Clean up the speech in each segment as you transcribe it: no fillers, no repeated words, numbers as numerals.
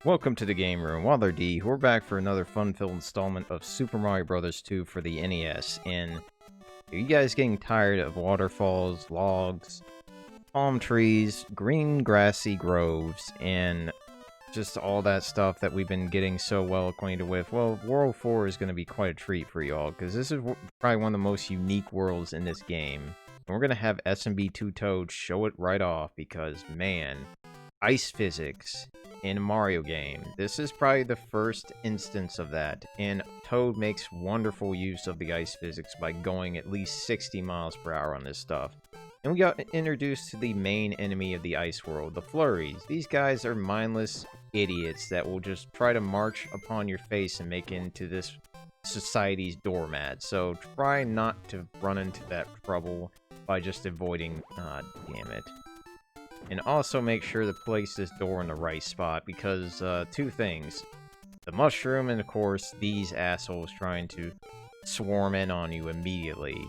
Welcome to the game room, WaddlerD. We're back for another fun-filled installment of Super Mario Bros. 2 for the NES. And are you guys getting tired of waterfalls, logs, palm trees, green grassy groves, and just all that stuff that we've been getting so well acquainted with? Well, World 4 is going to be quite a treat for y'all, because this is probably one of the most unique worlds in this game. And we're going to have SMB Two Toad show it right off, because, man, ice physics in a Mario game. This is probably the first instance of that, and Toad makes wonderful use of the ice physics by going at least 60 miles per hour on this stuff. And we got introduced to the main enemy of the ice world, the Flurries. These guys are mindless idiots that will just try to march upon your face and make into this society's doormat. So try not to run into that trouble by just avoiding... damn it. And also make sure to place this door in the right spot, because two things. The mushroom and, of course, these assholes trying to swarm in on you immediately.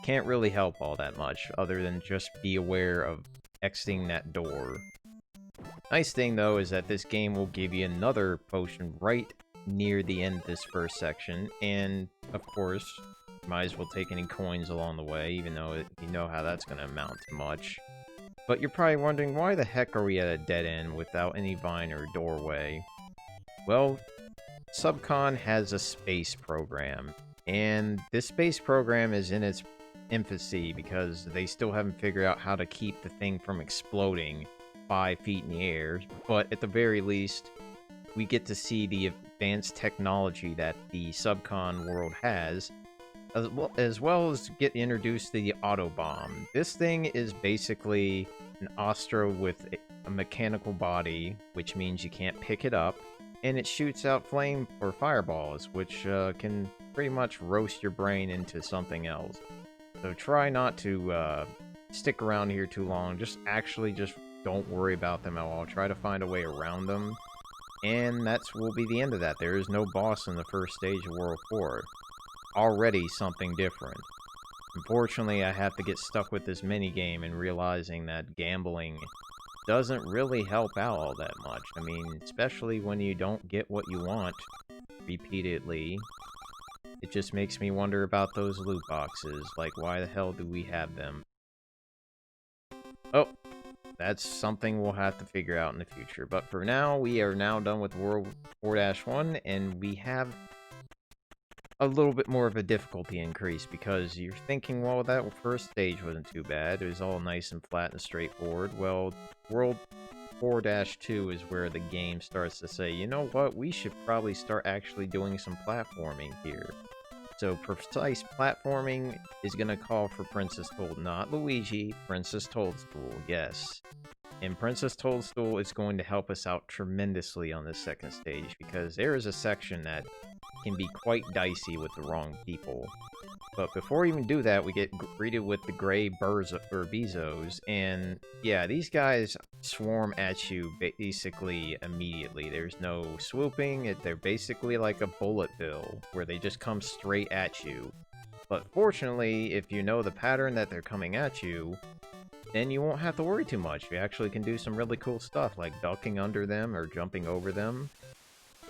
Can't really help all that much, other than just be aware of exiting that door. Nice thing, though, is that this game will give you another potion right near the end of this first section, and, of course, might as well take any coins along the way, even though you know how that's going to amount to much. But you're probably wondering, why the heck are we at a dead end without any vine or doorway? Well, Subcon has a space program, and this space program is in its infancy because they still haven't figured out how to keep the thing from exploding 5 feet in the air. But at the very least, we get to see the advanced technology that the Subcon world has, as well as get introduced to the Autobomb. This thing is basically an Ostro with a mechanical body, which means you can't pick it up, and it shoots out flame or fireballs, which can pretty much roast your brain into something else. So try not to stick around here too long. Just don't worry about them at all. Try to find a way around them, and will be the end of that. There is no boss in the first stage of World 4. Already something different. Unfortunately, I have to get stuck with this minigame and realizing that gambling doesn't really help out all that much. I mean, especially when you don't get what you want repeatedly. It just makes me wonder about those loot boxes. Like, why the hell do we have them? Oh, that's something we'll have to figure out in the future. But for now, we are now done with World 4-1, and we have a little bit more of a difficulty increase, because you're thinking, well, that first stage wasn't too bad. It was all nice and flat and straightforward. Well, World 4-2 is where the game starts to say, you know what, we should probably start actually doing some platforming here. So precise platforming is going to call for Princess Toadstool, not Luigi, Princess Toadstool, yes. And Princess Toadstool is going to help us out tremendously on this second stage, because there is a section that can be quite dicey with the wrong people. But before we even do that, we get greeted with the Grey Beezos, and yeah, these guys swarm at you basically immediately. There's no swooping. They're basically like a bullet bill, where they just come straight at you. But fortunately, if you know the pattern that they're coming at you, then you won't have to worry too much. You actually can do some really cool stuff, like ducking under them or jumping over them.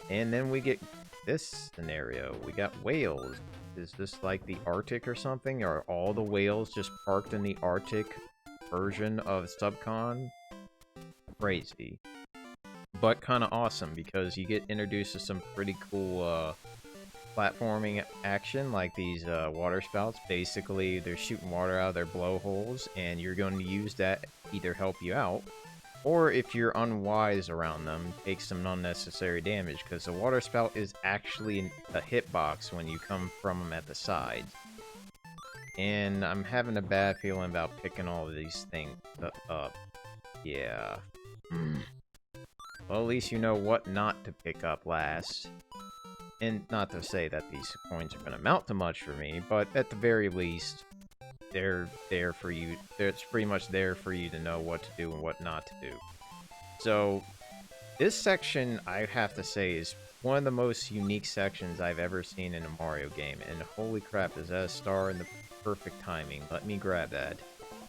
And then we get this scenario. We got whales. Is this like the Arctic or something? Are all the whales just parked in the Arctic version of Subcon? Crazy. But kind of awesome, because you get introduced to some pretty cool platforming action, like these water spouts. Basically, they're shooting water out of their blowholes, and you're going to use that to either help you out, or if you're unwise around them, take some unnecessary damage, because the water spout is actually a hitbox when you come from them at the side. And I'm having a bad feeling about picking all of these things up. Yeah. Well, at least you know what not to pick up last. And not to say that these coins are going to amount to much for me, but at the very least, they're there for you. It's pretty much there for you to know what to do and what not to do. So, this section, I have to say, is one of the most unique sections I've ever seen in a Mario game. And holy crap, is that a star in the perfect timing? Let me grab that.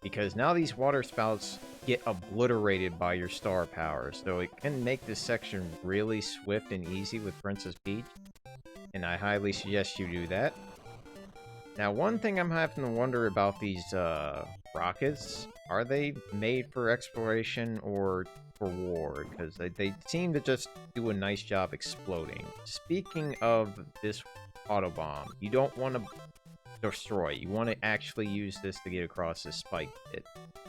because now these water spouts get obliterated by your star power, so it can make this section really swift and easy with Princess Peach, and I highly suggest you do that. Now, one thing I'm having to wonder about these rockets, are they made for exploration or for war? Because they seem to just do a nice job exploding. Speaking of this Autobomb, you don't want to destroy. You want to actually use this to get across this spike pit.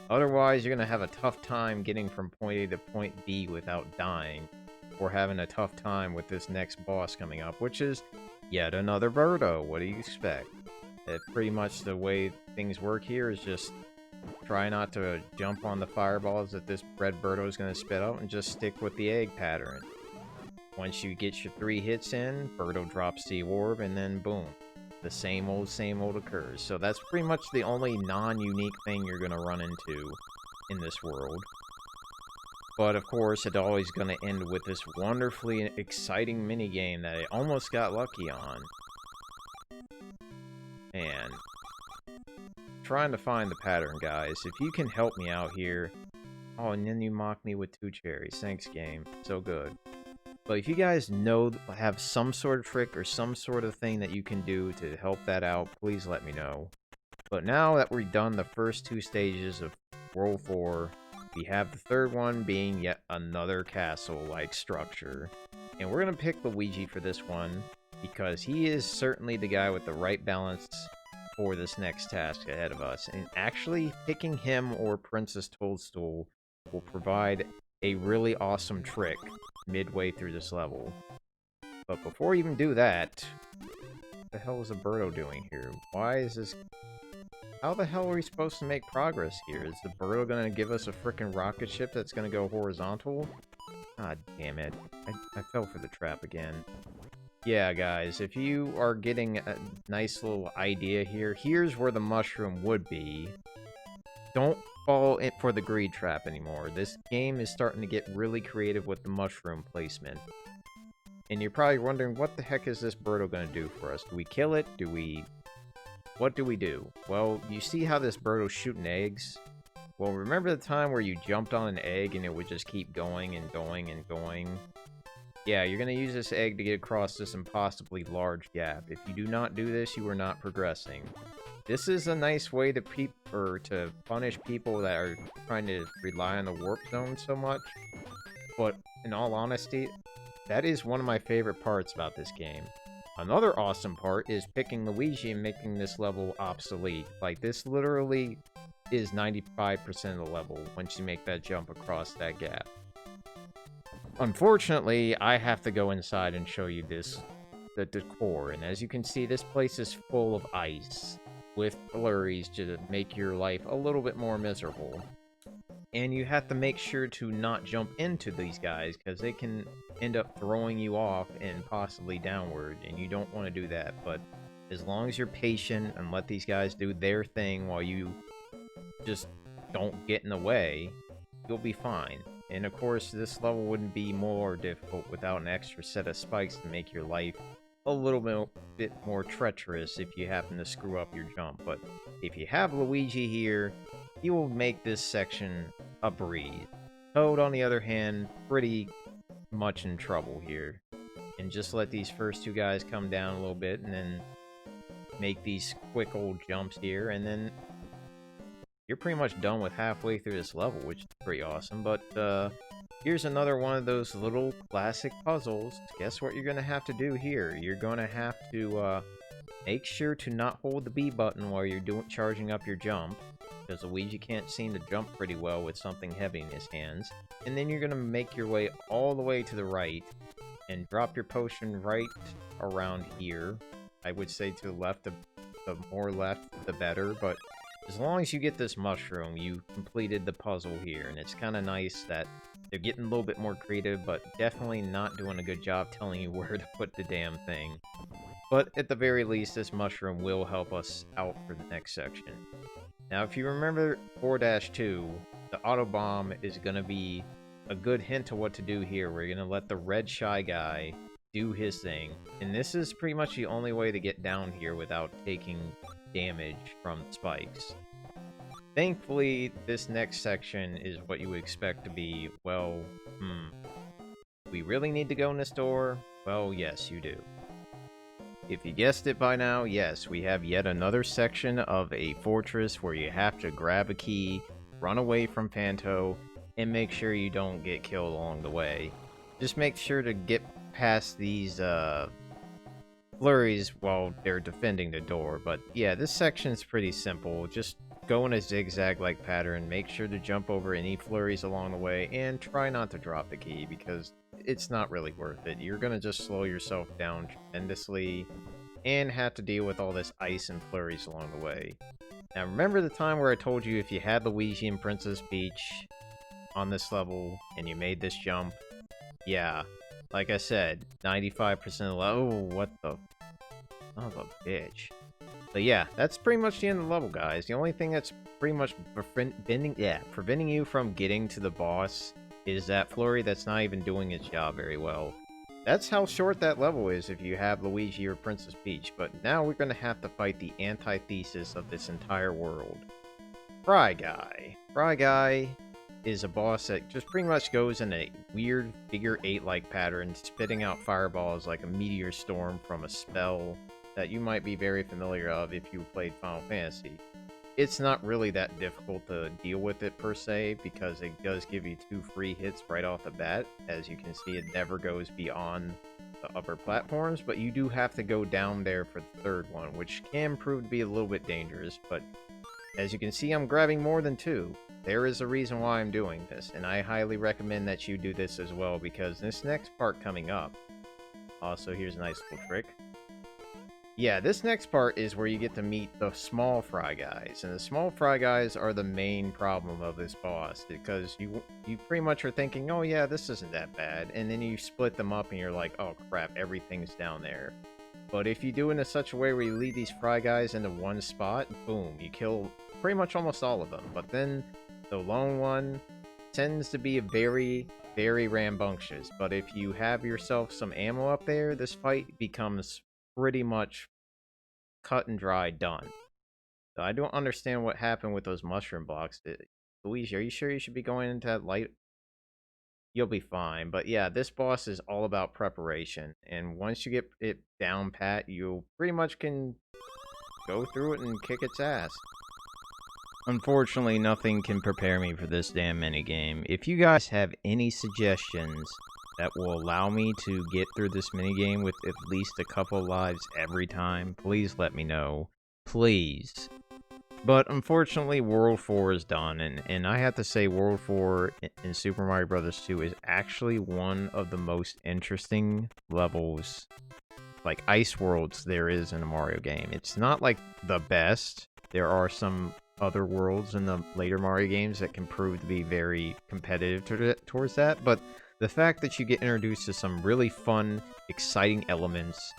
Otherwise, you're going to have a tough time getting from point A to point B without dying, or having a tough time with this next boss coming up, which is yet another Birdo. What do you expect? Pretty much the way things work here is just try not to jump on the fireballs that this red Birdo is going to spit out, and just stick with the egg pattern. Once you get your 3 hits in, Birdo drops the orb, and then boom. The same old occurs. So that's pretty much the only non-unique thing you're going to run into in this world. But of course, it's always going to end with this wonderfully exciting minigame that I almost got lucky on. And trying to find the pattern, guys. If you can help me out here. Oh, and then you mock me with 2 cherries. Thanks, game. So good. But if you guys have some sort of trick or some sort of thing that you can do to help that out, please let me know. But now that we've done the first 2 stages of World 4, we have the 3rd one being yet another castle-like structure. And we're going to pick Luigi for this one, because he is certainly the guy with the right balance for this next task ahead of us. And actually, picking him or Princess Toadstool will provide a really awesome trick midway through this level. But before we even do that, what the hell is a Birdo doing here? Why is this... How the hell are we supposed to make progress here? Is the Birdo gonna give us a frickin' rocket ship that's gonna go horizontal? God damn it. I fell for the trap again. Yeah, guys, if you are getting a nice little idea here, here's where the mushroom would be. Don't fall in for the greed trap anymore. This game is starting to get really creative with the mushroom placement. And you're probably wondering, what the heck is this Birdo gonna do for us? Do we kill it? What do we do? Well, you see how this Birdo's shooting eggs? Well, remember the time where you jumped on an egg and it would just keep going and going and going? Yeah, you're gonna use this egg to get across this impossibly large gap. If you do not do this, you are not progressing. This is a nice way to punish people that are trying to rely on the warp zone so much. But in all honesty, that is one of my favorite parts about this game. Another awesome part is picking Luigi and making this level obsolete. Like, this literally is 95% of the level once you make that jump across that gap. Unfortunately, I have to go inside and show you the decor. And as you can see, this place is full of ice, with flurries to make your life a little bit more miserable. And you have to make sure to not jump into these guys, because they can end up throwing you off and possibly downward, and you don't want to do that. But as long as you're patient and let these guys do their thing while you just don't get in the way, you'll be fine. And of course, this level wouldn't be more difficult without an extra set of spikes to make your life a little bit more treacherous if you happen to screw up your jump. But if you have Luigi here, he will make this section a breeze. Toad, on the other hand, pretty much in trouble here. And just let these first 2 guys come down a little bit, and then make these quick old jumps here, and then you're pretty much done with halfway through this level, which is pretty awesome. But here's another one of those little classic puzzles. Guess what you're going to have to do here? You're going to have to make sure to not hold the B button while you're charging up your jump, because Luigi can't seem to jump pretty well with something heavy in his hands. And then you're going to make your way all the way to the right, and drop your potion right around here. I would say to the left, the more left, the better, but as long as you get this mushroom, you completed the puzzle here. And it's kind of nice that they're getting a little bit more creative, but definitely not doing a good job telling you where to put the damn thing. But at the very least, this mushroom will help us out for the next section. Now, if you remember 4-2, the Autobomb is going to be a good hint to what to do here. We're going to let the red shy guy do his thing. And this is pretty much the only way to get down here without taking damage from spikes. Thankfully, this next section is what you would expect to be, well, we really need to go in this door? Well, yes, you do. If you guessed it by now, yes, we have yet another section of a fortress where you have to grab a key, run away from Panto, and make sure you don't get killed along the way. Just make sure to get past these, flurries while they're defending the door. But yeah, this section's pretty simple. Just go in a zigzag-like pattern, make sure to jump over any flurries along the way, and try not to drop the key, because it's not really worth it. You're gonna just slow yourself down tremendously, and have to deal with all this ice and flurries along the way. Now remember the time where I told you if you had Luigi and Princess Peach on this level, and you made this jump? Yeah, like I said, 95% of the level. Oh, what the... son of a bitch. But yeah, that's pretty much the end of the level, guys. The only thing that's pretty much preventing you from getting to the boss is that Flurry that's not even doing its job very well. That's how short that level is if you have Luigi or Princess Peach. But now we're going to have to fight the antithesis of this entire world. Fry Guy. Fry Guy is a boss that just pretty much goes in a weird figure 8-like pattern, spitting out fireballs like a meteor storm from a spell that you might be very familiar of if you played Final Fantasy. It's not really that difficult to deal with it per se, because it does give you 2 free hits right off the bat. As you can see, it never goes beyond the upper platforms, but you do have to go down there for the 3rd one, which can prove to be a little bit dangerous. But as you can see, I'm grabbing more than 2. There is a reason why I'm doing this, and I highly recommend that you do this as well, because this next part coming up... Also, here's a nice little trick. Yeah, this next part is where you get to meet the small Fry Guys, and the small Fry Guys are the main problem of this boss, because you pretty much are thinking, oh yeah, this isn't that bad, and then you split them up and you're like, oh crap, everything's down there. But if you do it in such a way where you leave these Fry Guys into one spot, boom, you kill pretty much almost all of them. But then the lone one tends to be very, very rambunctious, but if you have yourself some ammo up there, this fight becomes pretty much cut and dry done. So I don't understand what happened with those mushroom blocks. Luigi, are you sure you should be going into that light? You'll be fine. But yeah, this boss is all about preparation. And once you get it down pat, you pretty much can go through it and kick its ass. Unfortunately, nothing can prepare me for this damn minigame. If you guys have any suggestions that will allow me to get through this minigame with at least a couple lives every time, please let me know. Please. But unfortunately, World 4 is done, and I have to say World 4 in Super Mario Bros. 2 is actually one of the most interesting levels, like ice worlds, there is in a Mario game. It's not like the best. There are some other worlds in the later Mario games that can prove to be very competitive towards that, but the fact that you get introduced to some really fun, exciting elements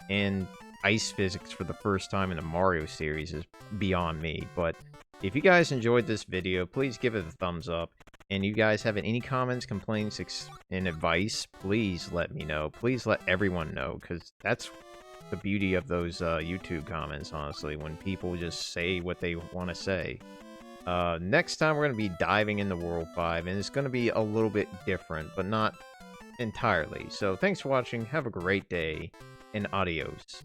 and ice physics for the first time in the Mario series is beyond me. But if you guys enjoyed this video, please give it a thumbs up. And you guys have any comments, complaints, and advice, please let me know. Please let everyone know, because that's the beauty of those YouTube comments, honestly, when people just say what they want to say. Next time we're going to be diving into World 5, and it's going to be a little bit different, but not entirely. So thanks for watching, have a great day, and adios.